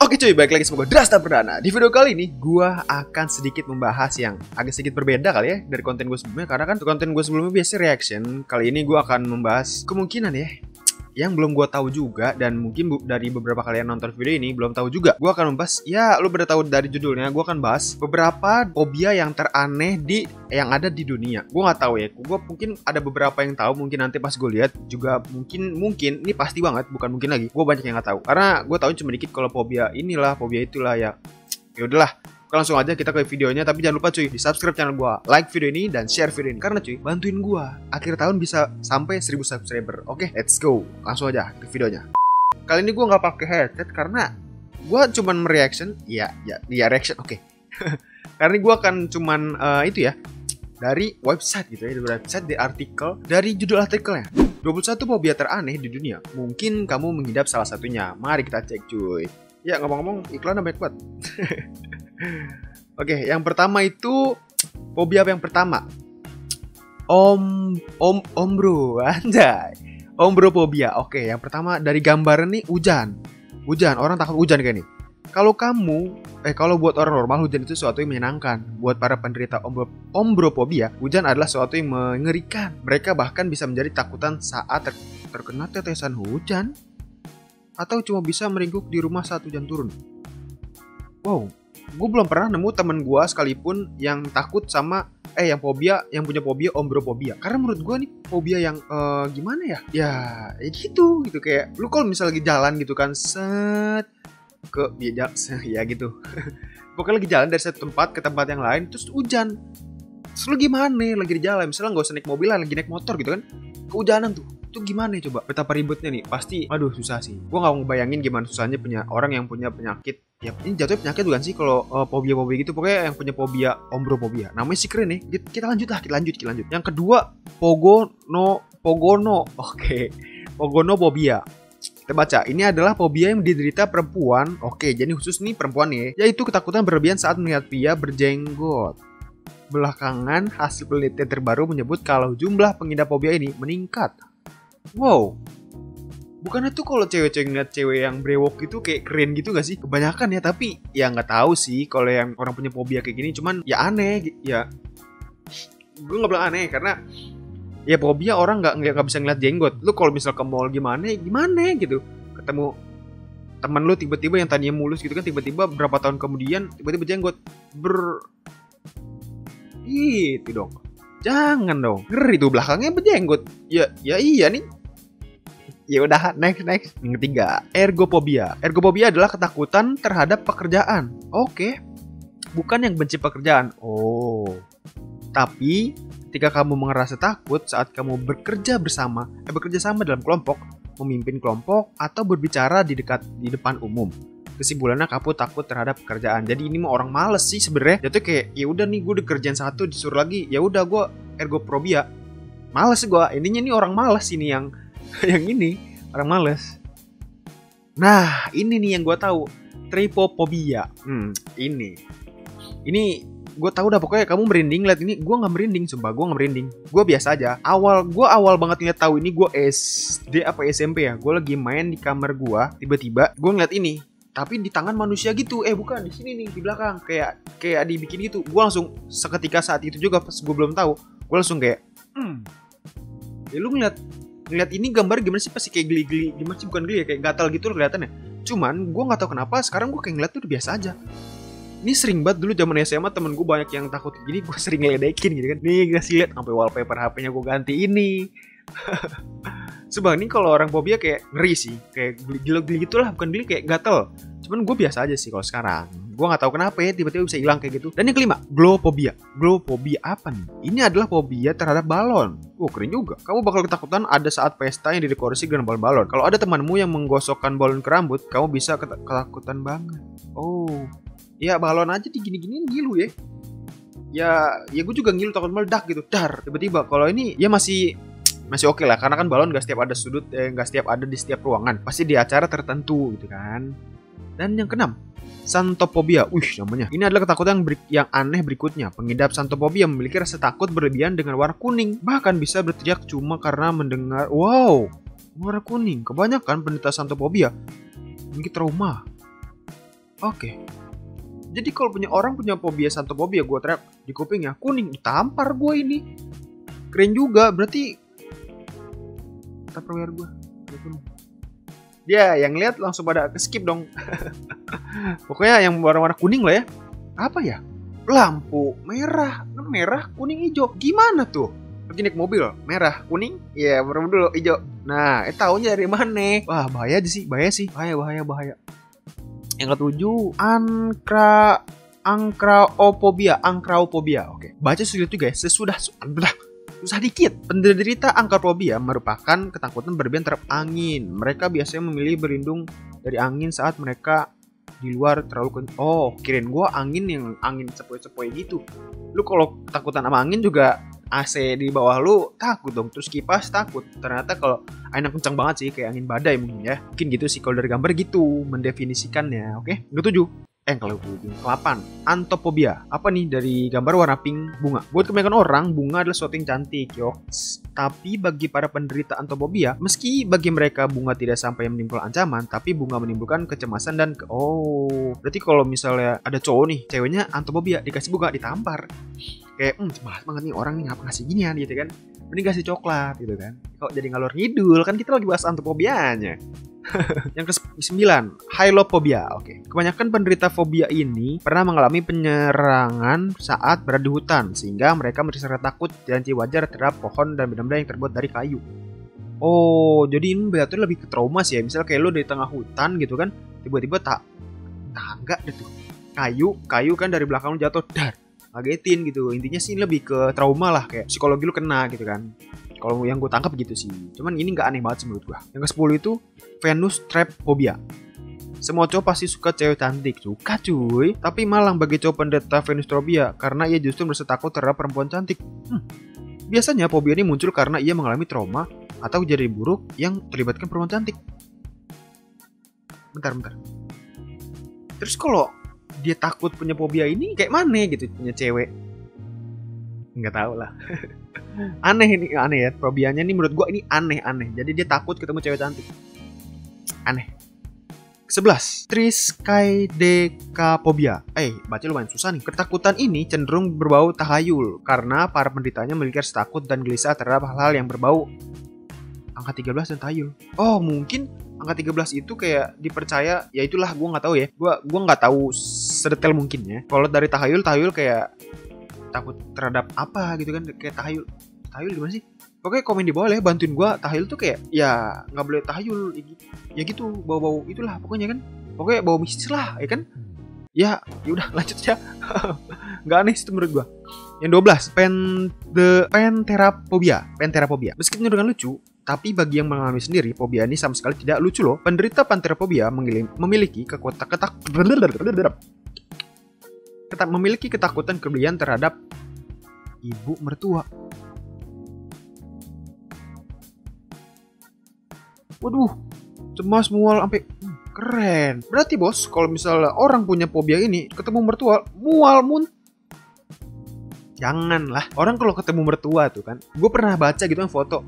Oke cuy, balik lagi sama gue Drasta Perdana. Di video kali ini gue akan sedikit membahas yang agak sedikit berbeda kali ya dari konten gue sebelumnya. Karena kan konten gue sebelumnya biasa reaction. Kali ini gue akan membahas kemungkinan ya yang belum gue tahu juga, dan mungkin dari beberapa kalian nonton video ini belum tahu juga. Gue akan membahas, ya lu udah tahu dari judulnya, gue akan bahas beberapa fobia yang teraneh yang ada di dunia. Gue nggak tahu ya, gue mungkin ada beberapa yang tahu, mungkin nanti pas gue lihat juga mungkin ini pasti banget, bukan mungkin lagi. Gue banyak yang nggak tahu karena gue tahu cuma dikit kalau fobia inilah, fobia itulah ya. Ya udahlah. Langsung aja kita ke videonya, tapi jangan lupa cuy di subscribe channel gua, like video ini dan share video ini karena cuy bantuin gua akhir tahun bisa sampai 1000 subscriber. Oke, let's go. Langsung aja ke videonya. Kali ini gua nggak pakai headset karena gua cuman mereaction, reaction. Oke. Karena gua akan cuman itu ya dari website gitu ya, dari website, di artikel, dari judul artikelnya. 21 fobia teraneh di dunia. Mungkin kamu mengidap salah satunya. Mari kita cek cuy. Ya ngomong-ngomong iklan banyak banget. Oke, yang pertama itu fobia yang pertama. Ombro, anjay. Ombrofobia. Oke, yang pertama dari gambaran nih hujan. Hujan, orang takut hujan kayak nih. Kalau buat orang normal hujan itu sesuatu yang menyenangkan. Buat para penderita ombrofobia, hujan adalah sesuatu yang mengerikan. Mereka bahkan bisa menjadi takutan saat terkena tetesan hujan, atau cuma bisa meringkuk di rumah saat hujan turun. Wow, gue belum pernah nemu temen gue sekalipun yang takut sama yang punya fobia ombrofobia. Karena menurut gue nih fobia yang gimana ya? Ya gitu kayak lu kalau misalnya lagi jalan gitu kan, set ke ya gitu. Pokoknya lagi jalan dari satu tempat ke tempat yang lain terus hujan. Terus lu gimana? Lagi di jalan, misalnya nggak usah naik mobil lah, lagi naik motor gitu kan, kehujanan tuh. Itu gimana ya coba? Betapa ribetnya nih. Pasti, aduh susah sih. Gue nggak mau ngebayangin gimana susahnya punya orang yang punya penyakit. Ya ini jatuhnya penyakit bukan sih kalau fobia-fobia gitu. Pokoknya yang punya fobia ombrofobia. Namanya sih keren nih. Kita lanjut. Yang kedua, pogono. Oke. Pogonofobia. Kita baca. Ini adalah fobia yang diderita perempuan. Oke, jadi khusus nih perempuan nih. Yaitu ketakutan berlebihan saat melihat pria berjenggot. Belakangan, hasil penelitian terbaru menyebut kalau jumlah pengidap fobia ini meningkat. Wow, bukannya tuh kalau cewek-cewek ngeliat cewek yang brewok itu kayak keren gitu gak sih? Kebanyakan ya, tapi ya nggak tahu sih kalau yang orang punya fobia kayak gini. Cuman ya aneh, ya gue nggak bilang aneh karena ya fobia orang nggak bisa ngeliat jenggot. Lu kalau misal ke mall gimana gitu, ketemu teman lu tiba-tiba yang tadinya mulus gitu kan, tiba-tiba berapa tahun kemudian tiba-tiba jenggot gitu dong. Jangan dong, ngeri tuh belakangnya berjenggot. Ya iya nih. Ya udah, next. Yang ketiga, ergofobia. Ergofobia adalah ketakutan terhadap pekerjaan. Oke. Bukan yang benci pekerjaan. Oh. Tapi ketika kamu merasa takut saat kamu bekerja sama dalam kelompok, memimpin kelompok atau berbicara di depan umum. Kesimpulannya kamu takut terhadap pekerjaan. Jadi ini mah orang males sih sebenarnya. Jatuh kayak ya udah nih gue udah kerjaan satu disuruh lagi, ya udah gue ergofobia. Males gue. Intinya nih orang males ini yang ini orang males. Nah ini nih yang gue tahu, trypophobia. Ini gue tahu dah, pokoknya kamu merinding lihat ini. Gue nggak merinding, sumpah gue nggak merinding. Gue biasa aja. Awal banget ngeliat tahu ini gue SD apa SMP ya. Gue lagi main di kamar gue, tiba-tiba gue ngeliat ini. Tapi di tangan manusia gitu. Bukan, di sini nih, di belakang. Kayak dibikin gitu. Gue langsung seketika saat itu juga pas gue belum tahu, gue langsung kayak ya lu ngeliat ini gambar gimana sih, pasti kayak geli-geli. Gimana sih, bukan geli ya, kayak gatal gitu loh kelihatannya. Cuman gue gak tahu kenapa sekarang gue kayak ngeliat tuh udah biasa aja. Ini sering banget dulu zaman SMA, temen gue banyak yang takut gini, gue sering ngeledekin gitu kan. Nih kasih lihat, sampai wallpaper HP-nya gue ganti ini. Sebab ini kalau orang fobia kayak ngeri sih, kayak geli gitulah, bukan geli, kayak gatel. Cuman gue biasa aja sih kalau sekarang. Gue nggak tahu kenapa ya tiba-tiba bisa hilang kayak gitu. Dan yang kelima, glowphobia. Glowphobia apa nih? Ini adalah fobia terhadap balon. Keren juga. Kamu bakal ketakutan ada saat pesta yang didekorasi dengan balon-balon. Kalau ada temanmu yang menggosokkan balon ke rambut, kamu bisa ketakutan banget. Oh, ya balon aja digini-giniin ngilu ya. Ya gue juga ngilu, takut meledak gitu. Tiba-tiba. Kalau ini ya masih oke lah, karena kan balon gak setiap ada sudut, gak setiap ada di setiap ruangan, pasti di acara tertentu gitu kan. Dan yang keenam, xanthofobia. Namanya. Ini adalah ketakutan yang aneh berikutnya. Pengidap xanthofobia memiliki rasa takut berlebihan dengan warna kuning, bahkan bisa berteriak cuma karena mendengar warna kuning. Kebanyakan penderita xanthofobia memiliki trauma Oke. Jadi kalau punya orang punya fobia xanthofobia, gue teriak di kupingnya kuning, ditampar gue ini. Keren juga, berarti Tupperware gue. Ya, yang lihat langsung pada ke-skip dong. Pokoknya yang warna-warna kuning lah ya. Apa ya? Lampu merah, kuning, hijau. Gimana tuh? Lagi naik mobil, merah, kuning, ya merah dulu, hijau. Nah, taunya dari mana? Wah, bahaya sih, bahaya. Yang ketujuh, angkraofobia. Oke, baca sulit juga ya. Susah dikit. Penderita angkrofobia merupakan ketakutan berlebihan terhadap angin. Mereka biasanya memilih berlindung dari angin saat mereka di luar terlalu kirain gua angin sepoi-sepoi gitu. Lu kalau ketakutan sama angin juga AC di bawah lu takut dong, terus kipas takut. Ternyata kalau angin kencang banget sih, kayak angin badai mungkin ya. Mungkin gitu sih kalau dari gambar gitu mendefinisikannya. Oke, ketujuh. Kalau 8, antofobia. Apa nih dari gambar warna pink bunga? Buat kebanyakan orang, bunga adalah sesuatu yang cantik, Tapi bagi para penderita antofobia, meski bagi mereka bunga tidak sampai menimbulkan ancaman, tapi bunga menimbulkan kecemasan dan berarti kalau misalnya ada cowok nih, ceweknya antofobia, dikasih bunga ditampar. Kayak, cemas banget nih orang nih ngapa ngasih ginian gitu kan. Mending kasih coklat gitu kan. Kok jadi ngalor ngidul, kan kita lagi bahas antofobianya. Yang ke-9, hylophobia. Oke. Kebanyakan penderita fobia ini pernah mengalami penyerangan saat berada di hutan, sehingga mereka merasa takut dan wajar terhadap pohon dan benda-benda yang terbuat dari kayu. Oh, jadi ini berarti lebih ke trauma sih ya. Misalnya kayak lo di tengah hutan gitu kan, tiba-tiba tangga gitu. Kayu kan dari belakang lo jatuh, ngagetin gitu. Intinya sih lebih ke trauma lah, kayak psikologi lu kena gitu kan. Kalau yang gue tangkap gitu sih. Cuman ini nggak aneh banget sih menurut gue. Yang ke-10 itu Venus trap phobia. Semua cowok pasti suka cewek cantik. Suka cuy. Tapi malang bagi cowok penderita Venus phobia karena ia justru merasa takut terhadap perempuan cantik. Biasanya fobia ini muncul karena ia mengalami trauma atau kejadian buruk yang terlibatkan perempuan cantik. Bentar. Terus kalau dia takut punya fobia ini kayak mana gitu punya cewek? Nggak tahu lah. Aneh ya, fobianya nih menurut gua ini aneh. Jadi dia takut ketemu cewek cantik. Aneh. 11, triskaidekaphobia. Baca lumayan susah nih. Ketakutan ini cenderung berbau tahayul karena para penderitanya memiliki rasa takut dan gelisah terhadap hal-hal yang berbau angka 13 dan tahayul. Oh, mungkin angka 13 itu kayak dipercaya, ya itulah gua nggak tahu ya. Gua nggak tahu sedetail mungkin ya. Kalau dari tahayul kayak takut terhadap apa gitu kan, kayak tahayul gimana sih? Pokoknya komen di bawah ya, bantuin gua. Tahayul tuh kayak ya nggak boleh tahayul ya gitu, bau-bau itulah pokoknya kan. Pokoknya bau mistis lah ya kan. Ya udah lanjut aja. Nggak aneh sih menurut gua. Yang 12, penteraphobia. Meskipun dengan lucu, tapi bagi yang mengalami sendiri, fobia ini sama sekali tidak lucu loh. Penderita penteraphobia memiliki ketakutan kelebihan terhadap ibu mertua. Waduh, cemas, mual, sampai keren. Berarti bos, kalau misalnya orang punya fobia ini, ketemu mertua, mual, janganlah. Orang kalau ketemu mertua tuh kan, gue pernah baca gitu kan foto,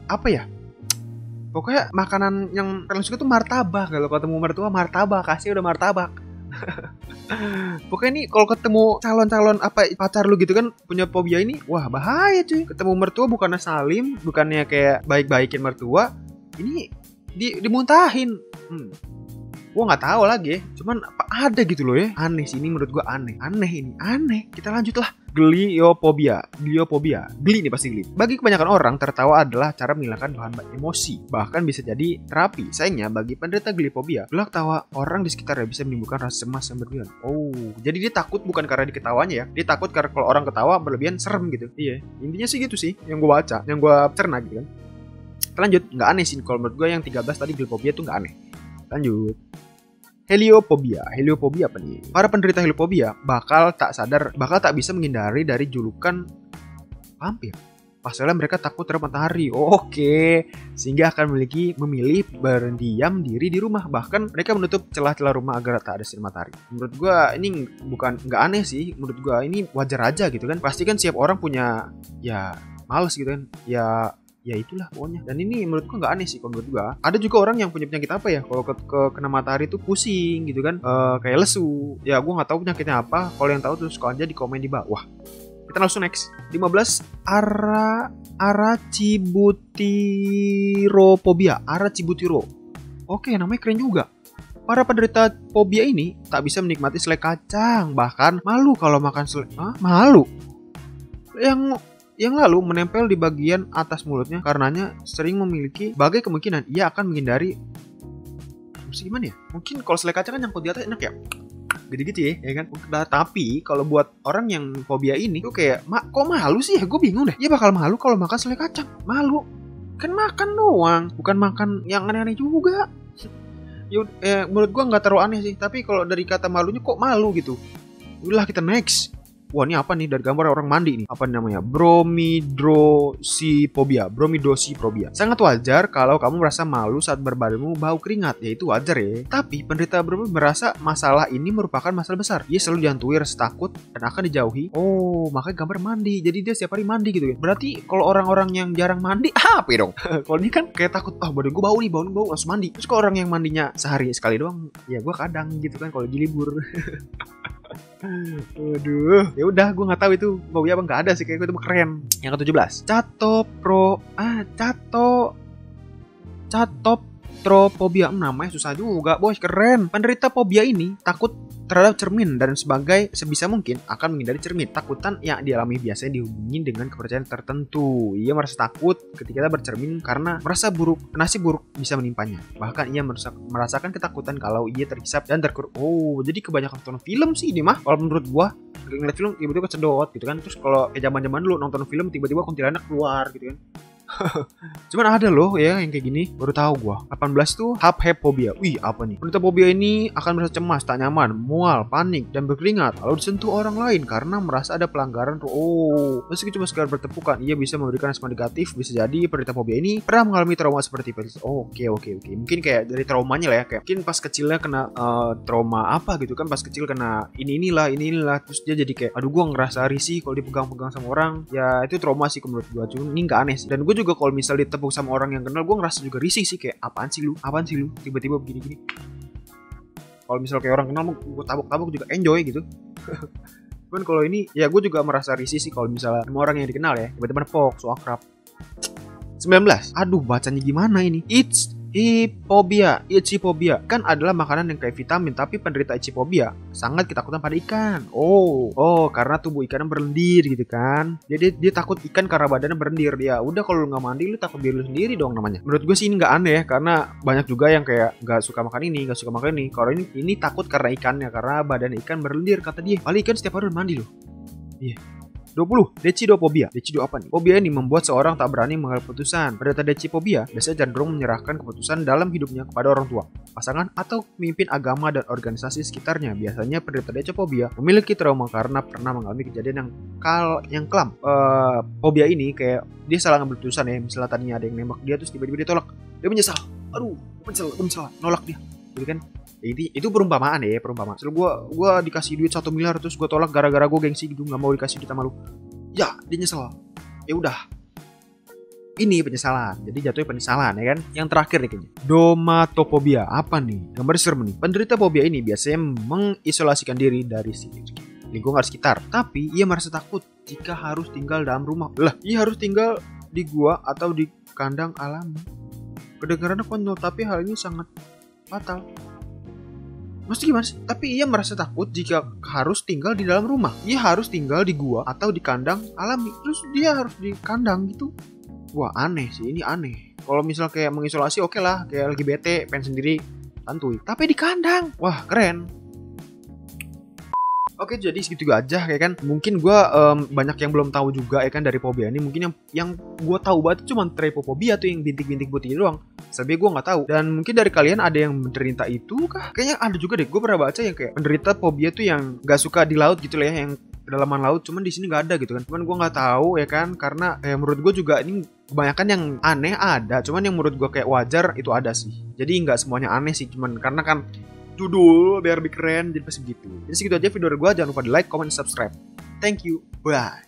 apa ya? Pokoknya makanan yang kalian suka tuh martabak. Kalau ketemu mertua, martabak, kasih udah martabak. Pokoknya nih kalau ketemu calon-calon pacar lu gitu kan punya fobia ini, wah bahaya cuy. Ketemu mertua bukannya salim, bukannya kayak baik-baikin mertua, ini dimuntahin. Gua nggak tahu lagi ya. Cuman apa ada gitu loh ya. Aneh sih ini menurut gua aneh. Kita lanjut lah. Gliophobia. Geli nih pasti geli. Bagi kebanyakan orang, tertawa adalah cara menghilangkan bahan emosi. Bahkan bisa jadi terapi. Sayangnya bagi penderita gliophobia, gelak tawa orang di sekitarnya bisa menimbulkan rasa cemas yang berlebihan. Oh, jadi dia takut bukan karena diketawanya ya. Dia takut karena kalau orang ketawa berlebihan serem gitu. Iya, intinya sih gitu sih yang gua baca, yang gua cerna gitu kan. Lanjut, nggak aneh sih kalau menurut gua yang 13 tadi gliophobia tuh nggak aneh. Lanjut. Heliophobia apa nih? Para penderita heliophobia bakal tak bisa menghindari dari julukan vampir. Pasalnya mereka takut terhadap matahari. Oke, sehingga akan memilih berdiam diri di rumah. Bahkan mereka menutup celah-celah rumah agar tak ada sinar matahari. Menurut gua ini bukan nggak aneh sih. Menurut gua ini wajar aja gitu kan. Pasti kan setiap orang punya ya males gitu kan. Ya ya itulah pokoknya. Dan ini menurut gua nggak aneh sih. Kalau menurut gua ada juga orang yang punya penyakit apa ya, kalau kena matahari tuh pusing gitu kan, kayak lesu ya. Gua nggak tahu penyakitnya apa. Kalau yang tahu tuh suka aja di komen di bawah. Kita langsung next. 15, aracibutiropobia. Aracibutiro. Oke, namanya keren juga. Para penderita fobia ini tak bisa menikmati selai kacang, bahkan malu kalau makan selai. Malu? Yang lalu menempel di bagian atas mulutnya, karenanya sering memiliki bagai kemungkinan ia akan menghindari. Gimana ya? Mungkin kalau selai kacang kan nyangkut di atas enak ya, gitu-gitu ya kan? Nah, tapi kalau buat orang yang fobia ini tuh kayak, kok malu sih ya? Gue bingung deh. Dia bakal malu kalau makan selai kacang. Malu. Kan makan doang, bukan makan yang aneh-aneh juga. Menurut gue nggak terlalu aneh sih. Tapi kalau dari kata malunya kok malu gitu. Udah kita next. Wah, ini apa nih? Dari gambar orang mandi nih. Apa namanya? Bromidosifobia. Sangat wajar kalau kamu merasa malu saat berbadanmu bau keringat. Ya itu wajar ya. Tapi penderita merasa masalah ini merupakan masalah besar. Ia selalu dihantui rasa takut dan akan dijauhi. Oh, makanya gambar mandi. Jadi dia setiap hari mandi gitu ya. Berarti kalau orang-orang yang jarang mandi, apa ya dong? Kalau ini kan kayak takut, badan gue bau nih, bau langsung mandi. Terus kalau orang yang mandinya sehari sekali doang, ya gue kadang gitu kan kalau di libur. Aduh, ya udah, gue nggak tahu itu fobia apa, nggak ada sih, kayak gue itu keren. Yang ke-17, catoptropobia. Namanya susah juga, bos, keren. Penderita fobia ini takut terhadap cermin dan sebisa mungkin akan menghindari cermin. Takutan yang dialami biasanya dihubungi dengan kepercayaan tertentu. Ia merasa takut ketika bercermin karena merasa nasib buruk bisa menimpanya. Bahkan ia merasakan ketakutan kalau ia terhisap dan terkurung. Oh, jadi kebanyakan nonton film sih ini mah. Kalau menurut gua, ngeliat film tiba-tiba kesedot gitu kan. Terus kalau kayak zaman-zaman dulu nonton film tiba-tiba kuntilanak keluar gitu kan. Cuman ada loh ya yang kayak gini, baru tahu gua. 18 tuh haphephobia. Wih, apa nih? Penderita fobia ini akan merasa cemas, tak nyaman, mual, panik, dan berkeringat kalau disentuh orang lain karena merasa ada pelanggaran. Oh, meski cuma sekedar bertepukan, ia bisa memberikan respon negatif. Bisa jadi penderita fobia ini pernah mengalami trauma seperti itu. Oke. Mungkin kayak dari traumanya lah ya, kayak mungkin pas kecilnya kena trauma apa gitu kan, pas kecil kena inilah, terus dia jadi kayak, aduh, gua ngerasa risih kalau dipegang-pegang sama orang. Ya itu trauma sih menurut gua. Cuma ini nggak aneh sih. Dan gue juga kalau misal ditepuk sama orang yang kenal, gue ngerasa juga risih sih, kayak apaan sih lu tiba-tiba begini. Kalau misal kayak orang kenal, gue tabuk juga enjoy gitu. Cuman kalau ini ya gue juga merasa risih sih kalau misalnya sama orang yang dikenal ya tiba-tiba nepok, so akrab. 19, aduh bacanya gimana ini? Ichifobia kan adalah makanan yang kayak vitamin, tapi penderita ichifobia sangat ketakutan pada ikan. Oh, karena tubuh ikannya berlendir gitu kan. Jadi dia takut ikan karena badannya berlendir. Ya udah, kalau lu nggak mandi lu takut diri lu sendiri dong namanya. Menurut gue sih ini nggak aneh ya, karena banyak juga yang kayak nggak suka makan ini. Kalau ini takut karena ikannya, karena badan ikan berlendir kata dia. Paling ikan setiap hari mandi loh. Iya. 20. Decidofobia. Decido apa nih? Fobia ini membuat seorang tak berani mengambil keputusan. Penderita decidofobia biasanya cenderung menyerahkan keputusan dalam hidupnya kepada orang tua, pasangan, atau pemimpin agama dan organisasi sekitarnya. Biasanya penderita decidofobia memiliki trauma karena pernah mengalami kejadian yang kelam. Fobia ini kayak dia salah ngambil keputusan ya. Misalnya tadinya ada yang nembak dia, terus tiba-tiba dia tolak. Dia menyesal. Aduh, menyesal. Nolak dia. Jadi kan itu perumpamaan ya, perumpamaan. Soalnya gue dikasih duit 1 miliar terus gue tolak gara-gara gue gengsi gitu, nggak mau dikasih duit sama lu. Ya, dia nyesel. Ya udah. Ini penyesalan. Jadi jatuhnya penyesalan ya kan. Yang terakhir nih kayaknya. Domatofobia. Apa nih? Gambar serem nih. Penderita fobia ini biasanya mengisolasikan diri dari lingkungan sekitar. Tapi ia merasa takut jika harus tinggal dalam rumah. Ia harus tinggal di gua atau di kandang alami. Kedengarannya konyol, tapi hal ini sangat fatal. Maksudnya gimana sih? Tapi ia merasa takut jika harus tinggal di dalam rumah. Ia harus tinggal di gua atau di kandang alami. Terus dia harus di kandang gitu. Wah, aneh sih, ini aneh. Kalau misal kayak mengisolasi oke lah, kayak lagi bete, pengen sendiri, santuy. Tapi di kandang, wah keren. Oke, jadi segitu aja ya kan. Mungkin gue banyak yang belum tahu juga ya kan dari fobia ini. Mungkin yang gue tahu banget cuma trypophobia tuh yang bintik-bintik putih doang. Selebihnya gue nggak tahu. Dan mungkin dari kalian ada yang menderita itu kah? Kayaknya ada juga deh. Gue pernah baca yang kayak penderita fobia tuh yang nggak suka di laut gitu lah ya, yang kedalaman laut. Cuman di sini nggak ada gitu kan. Cuman gue nggak tahu ya kan, karena menurut gue juga ini kebanyakan yang aneh ada. Cuman yang menurut gue kayak wajar itu ada sih. Jadi nggak semuanya aneh sih. Cuman karena kan judul biar lebih keren, jadi pasti begitu. Jadi segitu aja video dari gue. Jangan lupa di like, comment, subscribe. Thank you. Bye.